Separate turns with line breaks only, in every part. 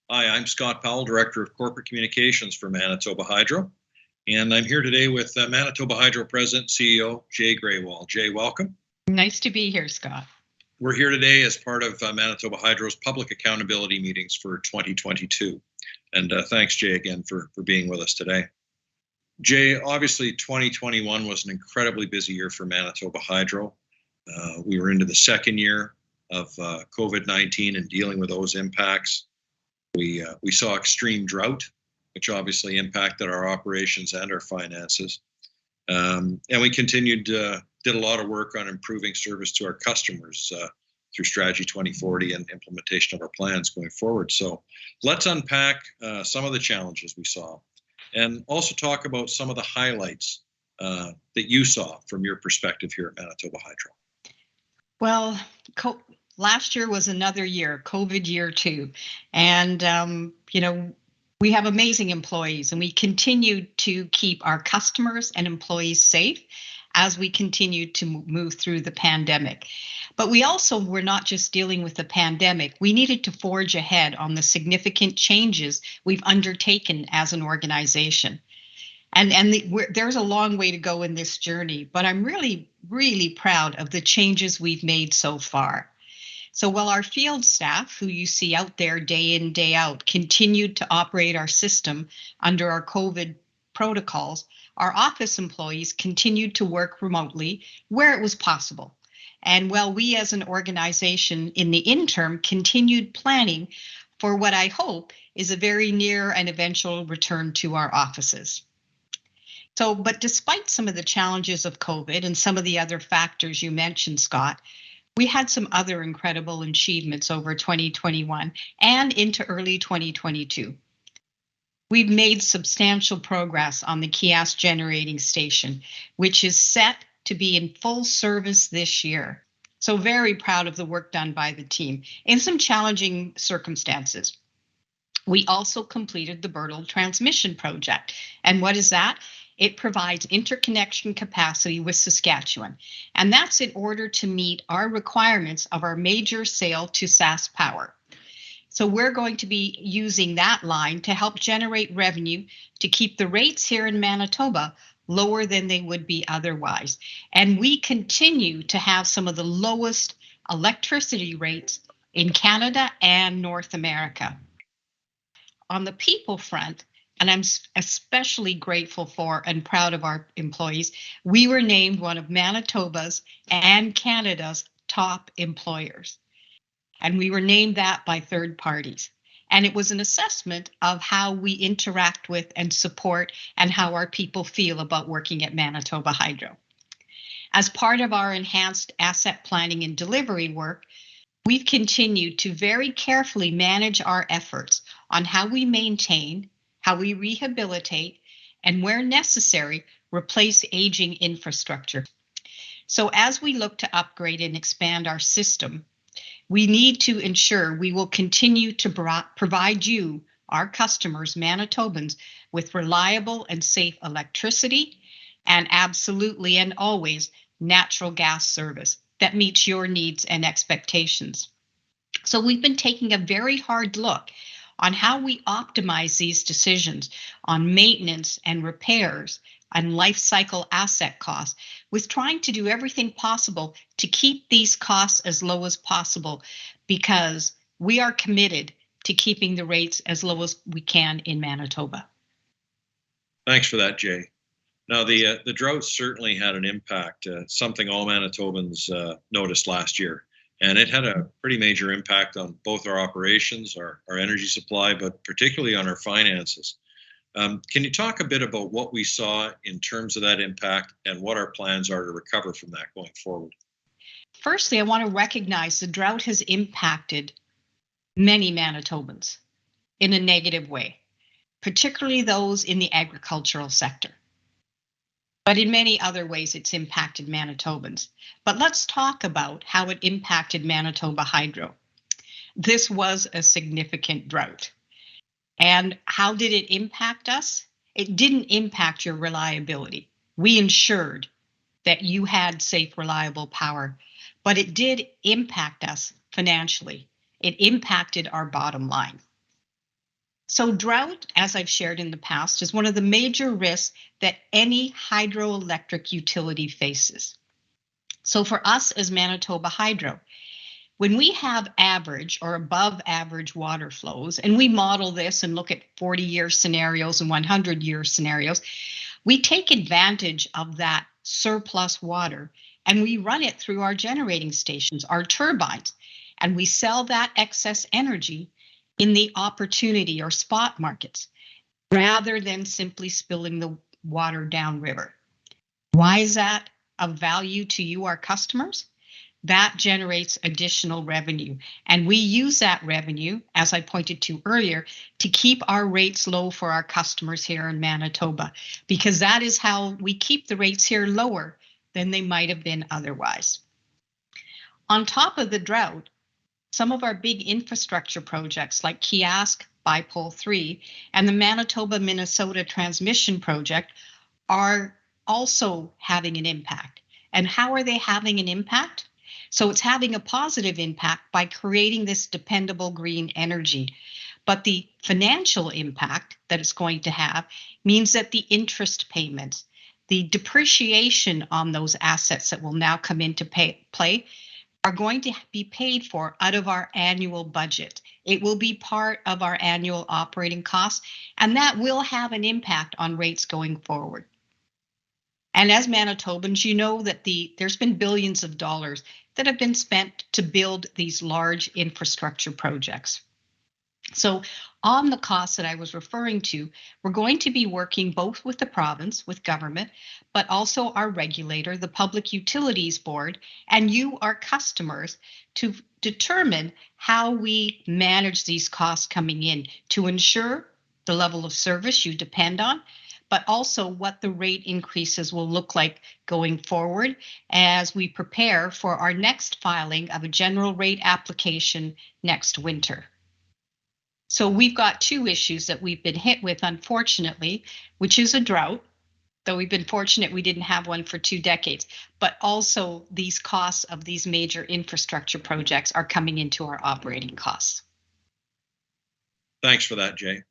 Hi, I'm Scott Powell, Director of Corporate Communications for Manitoba Hydro, and I'm here today with Manitoba Hydro President and CEO Jay Graywall. Jay, welcome.
Nice to be here, Scott.
We're here today as part of Manitoba Hydro's public accountability meetings for 2022. And thanks, Jay, again for being with us today. Jay, obviously 2021 was an incredibly busy year for Manitoba Hydro. We were into the second year of COVID-19 and dealing with those impacts. We saw extreme drought, which obviously impacted our operations and our finances. And we did a lot of work on improving service to our customers through Strategy 2040 and implementation of our plans going forward. So let's unpack some of the challenges we saw and also talk about some of the highlights that you saw from your perspective here at Manitoba Hydro.
Well, last year was another year, COVID year too. And, we have amazing employees and we continue to keep our customers and employees safe as we continue to move through the pandemic. But we also were not just dealing with the pandemic. We needed to forge ahead on the significant changes we've undertaken as an organization. There's a long way to go in this journey, but I'm really, really proud of the changes we've made so far. So while our field staff, who you see out there day in, day out, continued to operate our system under our COVID protocols, our office employees continued to work remotely where it was possible. And while we as an organization in the interim continued planning for what I hope is a very near and eventual return to our offices. But despite some of the challenges of COVID and some of the other factors you mentioned, Scott, we had some other incredible achievements over 2021 and into early 2022. We've made substantial progress on the Kias generating station, which is set to be in full service this year. So very proud of the work done by the team in some challenging circumstances. We also completed the Birtle Transmission Project. And what is that? It provides interconnection capacity with Saskatchewan, and that's in order to meet our requirements of our major sale to SaskPower. So we're going to be using that line to help generate revenue to keep the rates here in Manitoba lower than they would be otherwise. And we continue to have some of the lowest electricity rates in Canada and North America. On the people front, and I'm especially grateful for and proud of our employees, we were named one of Manitoba's and Canada's top employers. And we were named that by third parties. And it was an assessment of how we interact with and support and how our people feel about working at Manitoba Hydro. As part of our enhanced asset planning and delivery work, we've continued to very carefully manage our efforts on how we maintain, how we rehabilitate, and where necessary, replace aging infrastructure. So as we look to upgrade and expand our system, we need to ensure we will continue to provide you, our customers, Manitobans, with reliable and safe electricity and absolutely and always natural gas service that meets your needs and expectations. So we've been taking a very hard look on how we optimize these decisions on maintenance and repairs and life cycle asset costs, with trying to do everything possible to keep these costs as low as possible, because we are committed to keeping the rates as low as we can in Manitoba.
Thanks for that, Jay. Now, the drought certainly had an impact, something all Manitobans noticed last year. And it had a pretty major impact on both our operations, our energy supply, but particularly on our finances. Can you talk a bit about what we saw in terms of that impact and what our plans are to recover from that going forward?
Firstly, I want to recognize the drought has impacted many Manitobans in a negative way, particularly those in the agricultural sector. But in many other ways, it's impacted Manitobans. But let's talk about how it impacted Manitoba Hydro. This was a significant drought. And how did it impact us? It didn't impact your reliability. We ensured that you had safe, reliable power, but it did impact us financially. It impacted our bottom line. So drought, as I've shared in the past, is one of the major risks that any hydroelectric utility faces. So for us as Manitoba Hydro, when we have average or above average water flows, and we model this and look at 40-year scenarios and 100-year scenarios, we take advantage of that surplus water and we run it through our generating stations, our turbines, and we sell that excess energy in the opportunity or spot markets rather than simply spilling the water downriver. Why is that of value to you, our customers? That generates additional revenue. And we use that revenue, as I pointed to earlier, to keep our rates low for our customers here in Manitoba, because that is how we keep the rates here lower than they might have been otherwise. On top of the drought, some of our big infrastructure projects like Kiask, Bipole 3, and the Manitoba-Minnesota Transmission Project are also having an impact. And how are they having an impact? So it's having a positive impact by creating this dependable green energy. But the financial impact that it's going to have means that the interest payments, the depreciation on those assets that will now come into play are going to be paid for out of our annual budget. It will be part of our annual operating costs, and that will have an impact on rates going forward. And as Manitobans, you know that there's been billions of dollars that have been spent to build these large infrastructure projects. So on the costs that I was referring to, we're going to be working both with the province, with government, but also our regulator, the Public Utilities Board, and you, our customers, to determine how we manage these costs coming in to ensure the level of service you depend on, but also what the rate increases will look like going forward as we prepare for our next filing of a general rate application next winter. So we've got two issues that we've been hit with, unfortunately, which is a drought, though we've been fortunate we didn't have one for 2 decades, but also these costs of these major infrastructure projects are coming into our operating costs.
Thanks for that, Jay.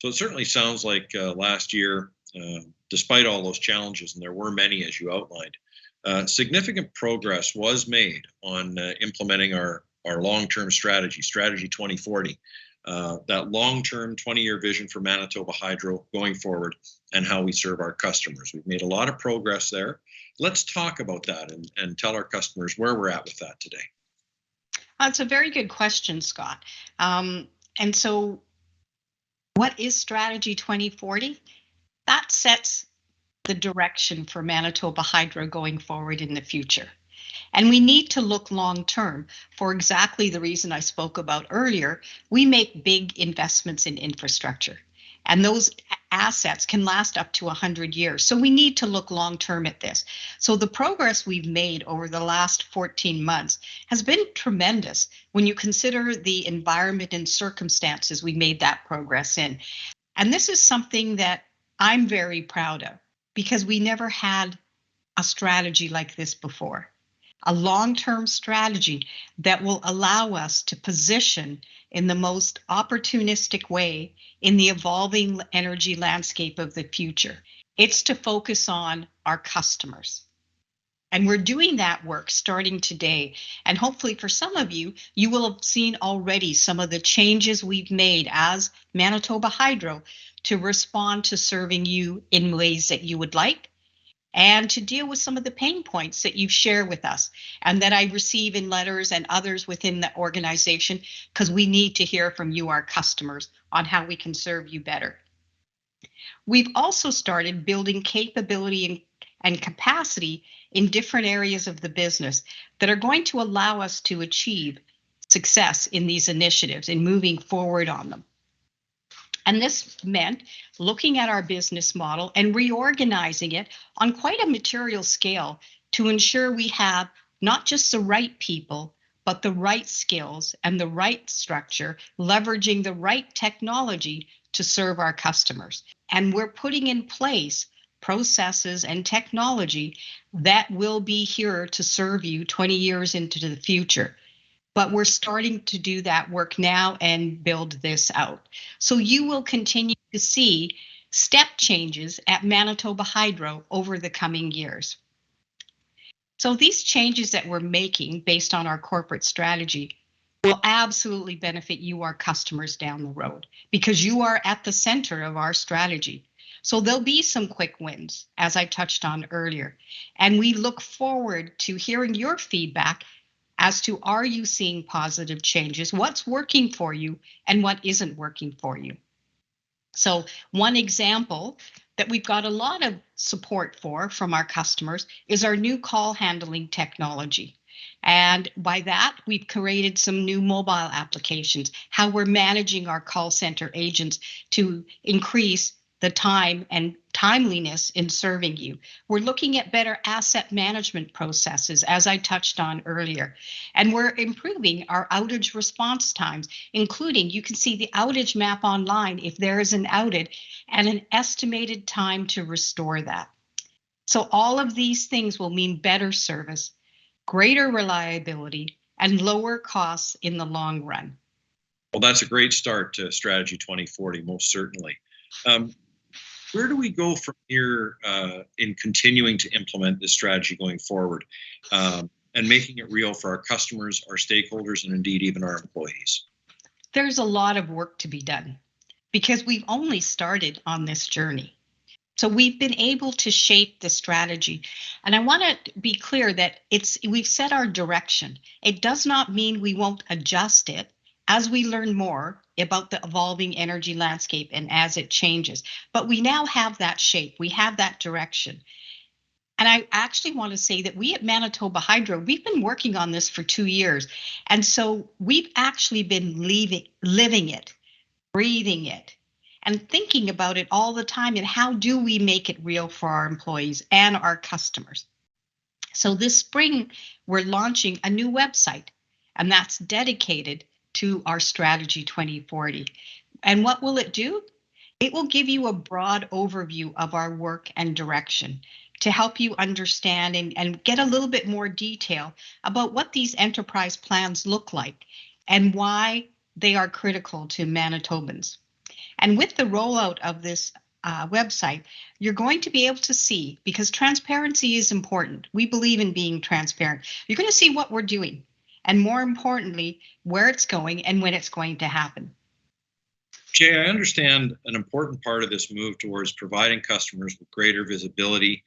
So it certainly sounds like last year, despite all those challenges, and there were many as you outlined, significant progress was made on implementing our long-term strategy 2040, that long-term 20-year vision for Manitoba Hydro going forward and how we serve our customers. We've made a lot of progress there. Let's talk about that and tell our customers where we're at with that today.
That's a very good question, Scott. And so what is Strategy 2040? That sets the direction for Manitoba Hydro going forward in the future. And we need to look long term for exactly the reason I spoke about earlier. We make big investments in infrastructure, and those assets can last up to 100 years. So we need to look long term at this. So the progress we've made over the last 14 months has been tremendous when you consider the environment and circumstances we made that progress in. And this is something that I'm very proud of because we never had a strategy like this before. A long-term strategy that will allow us to position in the most opportunistic way in the evolving energy landscape of the future. It's to focus on our customers. And we're doing that work starting today. And hopefully for some of you, you will have seen already some of the changes we've made as Manitoba Hydro to respond to serving you in ways that you would like, and to deal with some of the pain points that you share with us and that I receive in letters and others within the organization, because we need to hear from you, our customers, on how we can serve you better. We've also started building capability and capacity in different areas of the business that are going to allow us to achieve success in these initiatives and moving forward on them. And this meant looking at our business model and reorganizing it on quite a material scale to ensure we have not just the right people, but the right skills and the right structure, leveraging the right technology to serve our customers. And we're putting in place processes and technology that will be here to serve you 20 years into the future. But we're starting to do that work now and build this out. So you will continue to see step changes at Manitoba Hydro over the coming years. So these changes that we're making based on our corporate strategy will absolutely benefit you, our customers, down the road, because you are at the center of our strategy. So there'll be some quick wins, as I touched on earlier. And we look forward to hearing your feedback as to, are you seeing positive changes? What's working for you and what isn't working for you? So one example that we've got a lot of support for from our customers is our new call handling technology. And by that, we've created some new mobile applications, how we're managing our call center agents to increase the time and timeliness in serving you. We're looking at better asset management processes, as I touched on earlier. And we're improving our outage response times, including, you can see the outage map online if there is an outage and an estimated time to restore that. So all of these things will mean better service, greater reliability, and lower costs in the long run.
Well, that's a great start to Strategy 2040, most certainly. Where do we go from here in continuing to implement this strategy going forward and making it real for our customers, our stakeholders, and indeed even our employees?
There's a lot of work to be done because we've only started on this journey. So we've been able to shape the strategy. And I want to be clear that we've set our direction. It does not mean we won't adjust it as we learn more about the evolving energy landscape and as it changes. But we now have that shape, we have that direction. And I actually want to say that we at Manitoba Hydro, we've been working on this for 2 years. And so we've actually been living it, breathing it, and thinking about it all the time. And how do we make it real for our employees and our customers? So this spring, we're launching a new website, and that's dedicated to our Strategy 2040. And what will it do? It will give you a broad overview of our work and direction to help you understand and get a little bit more detail about what these enterprise plans look like and why they are critical to Manitobans. And with the rollout of this website, you're going to be able to see, because transparency is important. We believe in being transparent. You're going to see what we're doing, and more importantly, where it's going and when it's going to happen.
Jay, I understand an important part of this move towards providing customers with greater visibility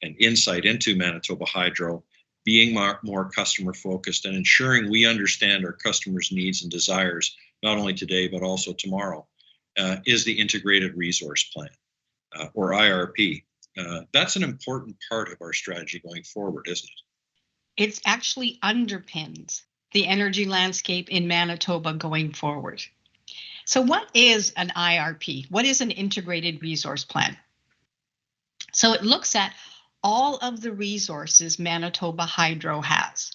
and insight into Manitoba Hydro, being more customer focused and ensuring we understand our customers' needs and desires, not only today, but also tomorrow, is the Integrated Resource Plan, or IRP. That's an important part of our strategy going forward, isn't it?
It actually underpins the energy landscape in Manitoba going forward. So what is an IRP? What is an Integrated Resource Plan? So it looks at all of the resources Manitoba Hydro has,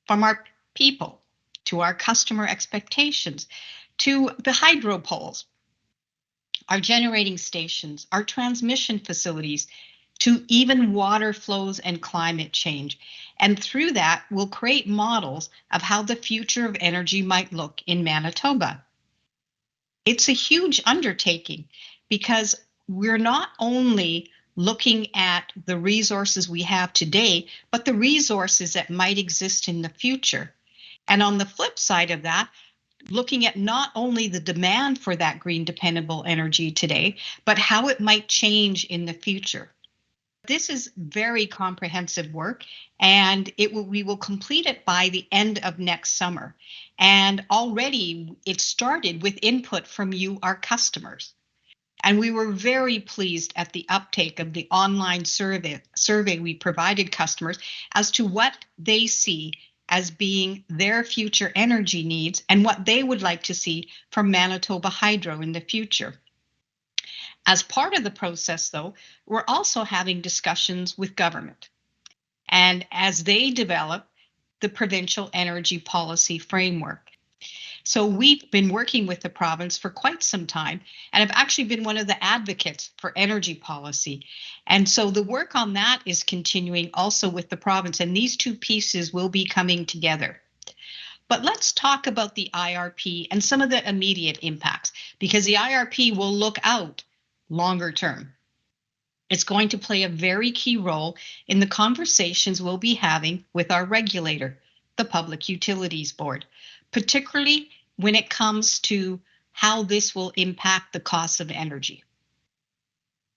from our people to our customer expectations to the hydro poles, our generating stations, our transmission facilities, to even water flows and climate change. And through that, we'll create models of how the future of energy might look in Manitoba. It's a huge undertaking because we're not only looking at the resources we have today, but the resources that might exist in the future. And on the flip side of that, looking at not only the demand for that green dependable energy today, but how it might change in the future. This is very comprehensive work, and we will complete it by the end of next summer. And already it started with input from you, our customers. And we were very pleased at the uptake of the online survey we provided customers as to what they see as being their future energy needs and what they would like to see from Manitoba Hydro in the future. As part of the process, though, we're also having discussions with government, and as they develop the provincial energy policy framework. So we've been working with the province for quite some time, and I've actually been one of the advocates for energy policy. And so the work on that is continuing also with the province, and these two pieces will be coming together. But let's talk about the IRP and some of the immediate impacts, because the IRP will look out longer term. It's going to play a very key role in the conversations we'll be having with our regulator, the Public Utilities Board, particularly when it comes to how this will impact the cost of energy.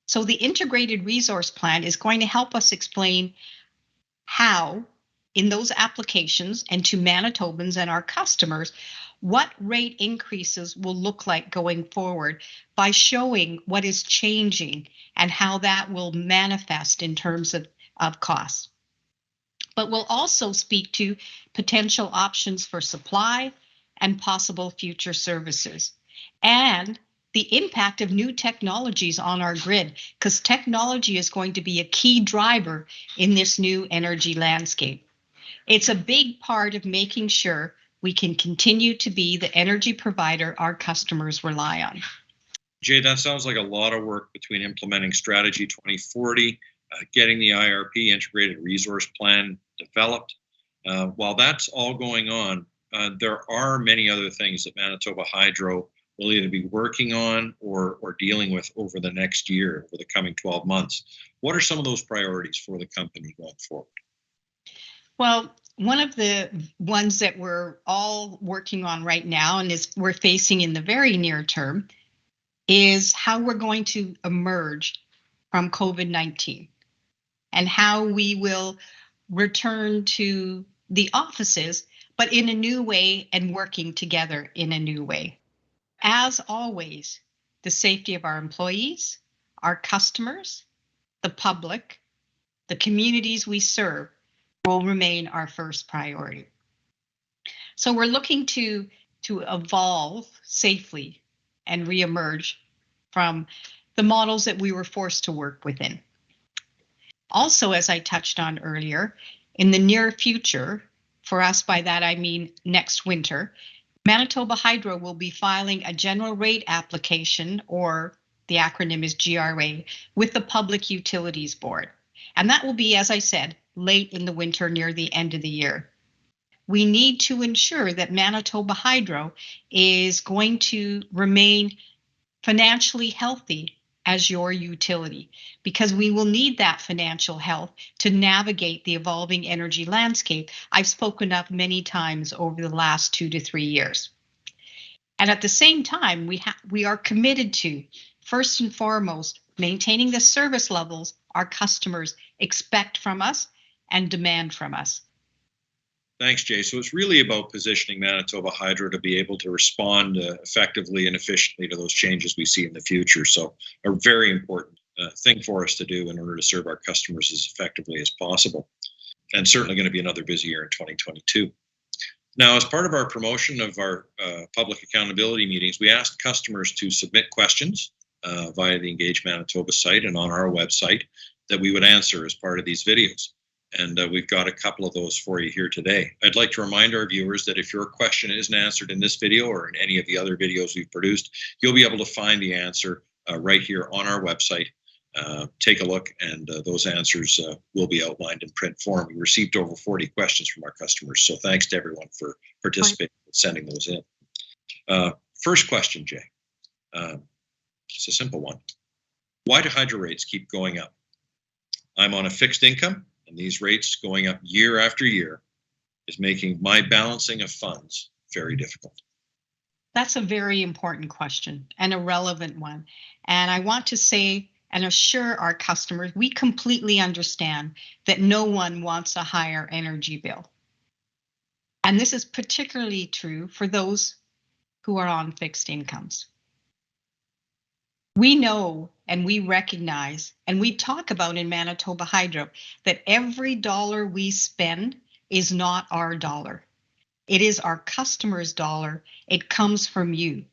So the Integrated Resource Plan is going to help us explain how, in those applications and to Manitobans and our customers, what rate increases will look like going forward by showing what is changing and how that will manifest in terms of costs. But we'll also speak to potential options for supply and possible future services, and the impact of new technologies on our grid, because technology is going to be a key driver in this new energy landscape. It's a big part of making sure we can continue to be the energy provider our customers rely on.
Jay, that sounds like a lot of work between implementing Strategy 2040, getting the IRP, Integrated Resource Plan, developed. While that's all going on, there are many other things that Manitoba Hydro will either be working on or dealing with over the next year, over the coming 12 months. What are some of those priorities for the company going forward?
Well, one of the ones that we're all working on right now and we're facing in the very near term is how we're going to emerge from COVID-19 and how we will return to the offices, but in a new way and working together in a new way. As always, the safety of our employees, our customers, the public, the communities we serve will remain our first priority. So we're looking to evolve safely and reemerge from the models that we were forced to work within. Also, as I touched on earlier, in the near future, for us by that I mean next winter, Manitoba Hydro will be filing a general rate application, or the acronym is GRA, with the Public Utilities Board. And that will be, as I said, late in the winter, near the end of the year. We need to ensure that Manitoba Hydro is going to remain financially healthy as your utility, because we will need that financial health to navigate the evolving energy landscape I've spoken of many times over the last 2 to 3 years. And at the same time, we are committed to, first and foremost, maintaining the service levels our customers expect from us and demand from us.
Thanks, Jay. So it's really about positioning Manitoba Hydro to be able to respond effectively and efficiently to those changes we see in the future. So a very important thing for us to do in order to serve our customers as effectively as possible. And certainly going to be another busy year in 2022. Now, as part of our promotion of our public accountability meetings, we asked customers to submit questions via the Engage Manitoba site and on our website that we would answer as part of these videos. And we've got a couple of those for you here today. I'd like to remind our viewers that if your question isn't answered in this video or in any of the other videos we've produced, you'll be able to find the answer right here on our website. Take a look, and those answers will be outlined in print form. We received over 40 questions from our customers, so thanks to everyone for participating and sending those in. First question, Jay. It's a simple one. Why do hydro rates keep going up? I'm on a fixed income, and these rates going up year after year is making my balancing of funds very difficult.
That's a very important question and a relevant one. And I want to say and assure our customers, we completely understand that no one wants a higher energy bill. And this is particularly true for those who are on fixed incomes. We know and we recognize, and we talk about in Manitoba Hydro, that every dollar we spend is not our dollar. It is our customer's dollar. It comes from you.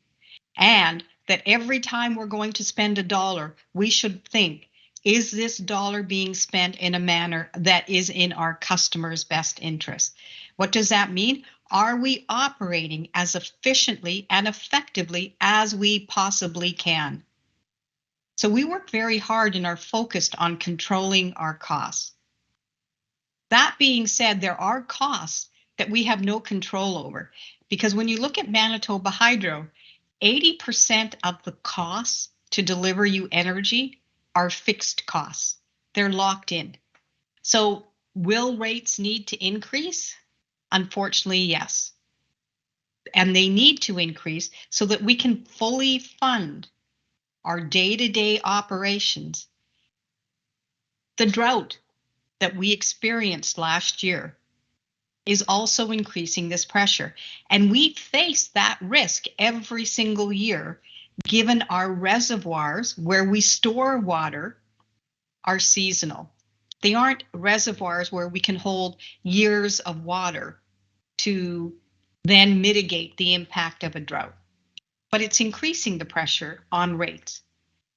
And that every time we're going to spend a dollar, we should think, is this dollar being spent in a manner that is in our customer's best interest? What does that mean? Are we operating as efficiently and effectively as we possibly can? So we work very hard and are focused on controlling our costs. That being said, there are costs that we have no control over. Because when you look at Manitoba Hydro, 80% of the costs to deliver you energy are fixed costs. They're locked in. So will rates need to increase? Unfortunately, yes. And they need to increase so that we can fully fund our day-to-day operations. The drought that we experienced last year is also increasing this pressure. And we face that risk every single year, given our reservoirs where we store water are seasonal. They aren't reservoirs where we can hold years of water to then mitigate the impact of a drought. But it's increasing the pressure on rates.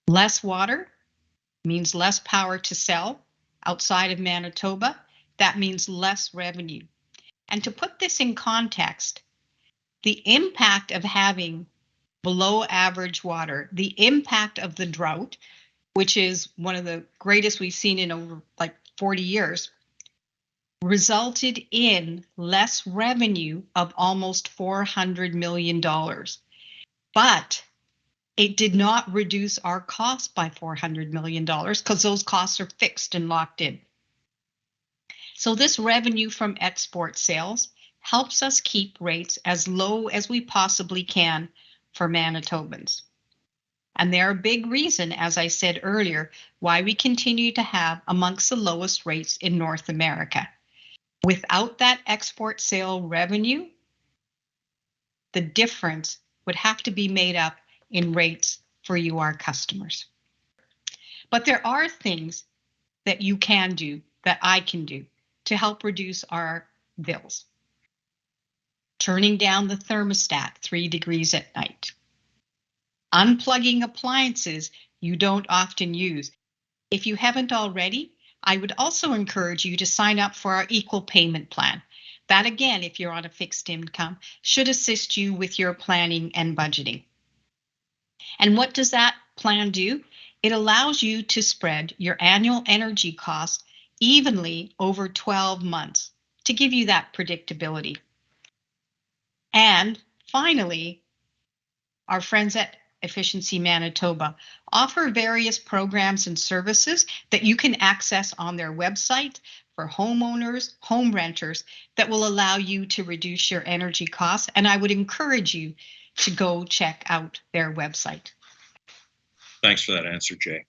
Less water means less power to sell outside of Manitoba. That means less revenue. And to put this in context, the impact of having below average water, the impact of the drought, which is one of the greatest we've seen in over like 40 years, resulted in less revenue of almost $400 million. But it did not reduce our costs by $400 million because those costs are fixed and locked in. So this revenue from export sales helps us keep rates as low as we possibly can for Manitobans. And they're a big reason, as I said earlier, why we continue to have amongst the lowest rates in North America. Without that export sale revenue, the difference would have to be made up in rates for you, our customers. But there are things that you can do, that I can do, to help reduce our bills. Turning down the thermostat 3 degrees at night. Unplugging appliances you don't often use. If you haven't already, I would also encourage you to sign up for our equal payment plan. That again, if you're on a fixed income, should assist you with your planning and budgeting. And what does that plan do? It allows you to spread your annual energy costs evenly over 12 months to give you that predictability. And finally, our friends at Efficiency Manitoba offer various programs and services that you can access on their website for homeowners, home renters, that will allow you to reduce your energy costs. And I would encourage you to go check out their website.
Thanks for that answer, Jay.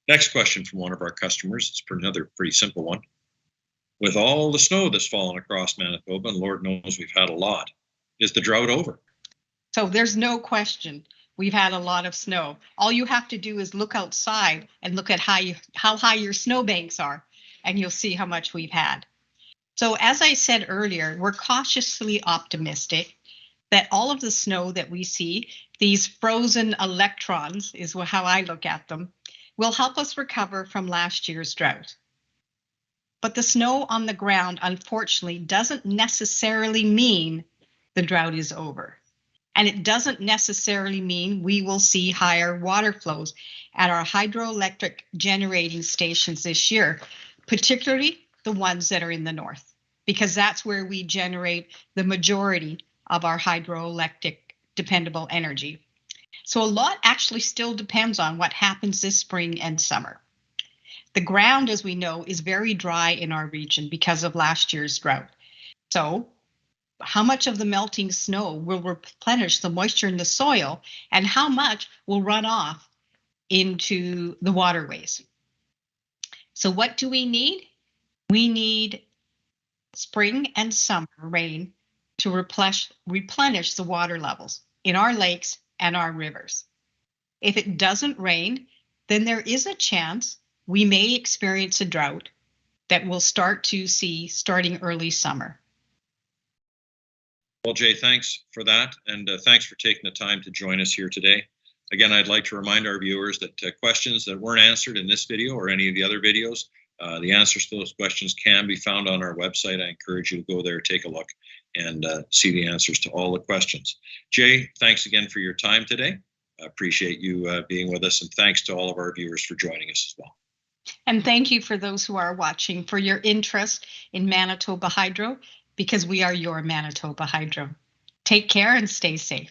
Next question from one of our customers. It's another pretty simple one. With all the snow that's fallen across Manitoba, and Lord knows we've had a lot, is the drought over?
So there's no question we've had a lot of snow. All you have to do is look outside and look at how high your snowbanks are, and you'll see how much we've had. So as I said earlier, we're cautiously optimistic that all of the snow that we see, these frozen electrons is how I look at them, will help us recover from last year's drought. But the snow on the ground, unfortunately, doesn't necessarily mean the drought is over. And it doesn't necessarily mean we will see higher water flows at our hydroelectric generating stations this year, particularly the ones that are in the north, because that's where we generate the majority of our hydroelectric dependable energy. So a lot actually still depends on what happens this spring and summer. The ground, as we know, is very dry in our region because of last year's drought. So how much of the melting snow will replenish the moisture in the soil, and how much will run off into the waterways? So what do we need? We need spring and summer rain to replenish the water levels in our lakes and our rivers. If it doesn't rain, then there is a chance we may experience a drought that we'll start to see starting early summer.
Well, Jay, thanks for that, and thanks for taking the time to join us here today. Again, I'd like to remind our viewers that questions that weren't answered in this video or any of the other videos, the answers to those questions can be found on our website. I encourage you to go there, take a look, and see the answers to all the questions. Jay, thanks again for your time today. I appreciate you being with us, and thanks to all of our viewers for joining us as well.
And thank you for those who are watching for your interest in Manitoba Hydro, because we are your Manitoba Hydro. Take care and stay safe.